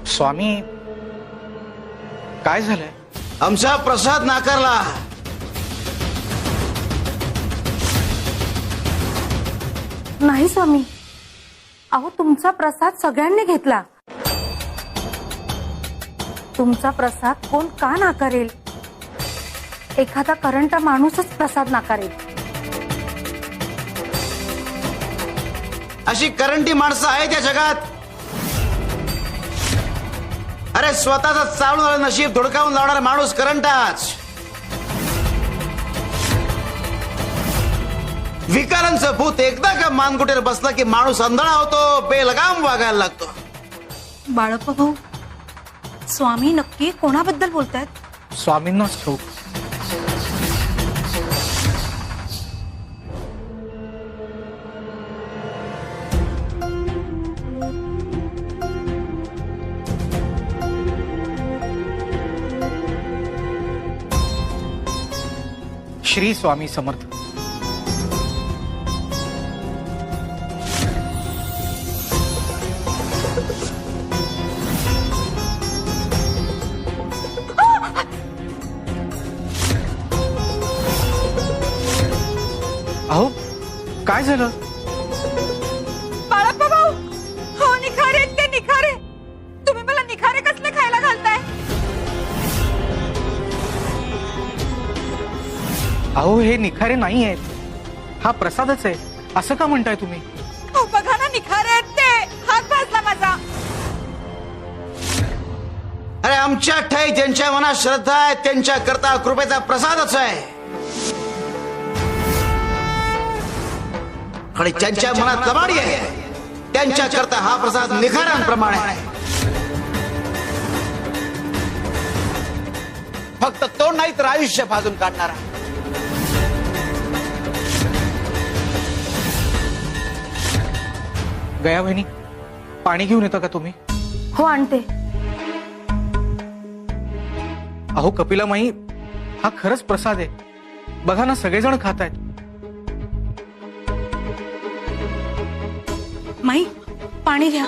स्वामी काय झालंय? आमचा प्रसाद नाकारला. नाही स्वामी, अहो तुमचा प्रसाद सगळ्यांनी घेतला. तुमचा प्रसाद कोण का नाकारेल? एखादा करंटा माणूसच प्रसाद नाकारेल. अशी करंटी माणसं आहेत या जगात. अरे स्वतःचा चालून आलं नशीब धुडकावून लावणारा माणूस करंटाच. विकारांचं भूत एकदा का मानगुटीवर बसला की माणूस आंधळा होतो, बेलगाम वागायला लागतो. बाळप्पा भाऊ, स्वामी नक्की कोणाबद्दल बोलतायत? स्वामींनाच ठाऊक. श्री स्वामी समर्थ. अहो काय झालं? बाळप्पा भाऊ, हो निखारे ते निखारे. तुम्ही मला निखारे कसले खायला घालताय? अहो हे निखारे नाही आहेत, हा प्रसादच आहे. असं का म्हणताय तुम्ही? हो बघा ना, निखारे आहेत ते. हात भाजला माझा. अरे आमच्या ठाई ज्यांच्या मनात श्रद्धा आहे त्यांच्या करता कृपेचा प्रसादच आहे. आणि ज्यांच्या मनात लबाडी आहे त्यांच्या करता हा प्रसाद निखारांप्रमाणे आहे. फक्त तो नाही तर आयुष्य भाजून काढणारा. गया बहिणी, पाणी घेऊन येता का तुम्ही? हो आणते. अहो कपिला माई, हा खरंच प्रसाद आहे. बघा ना, सगळेजण खात आहेत. माई, पाणी घ्या.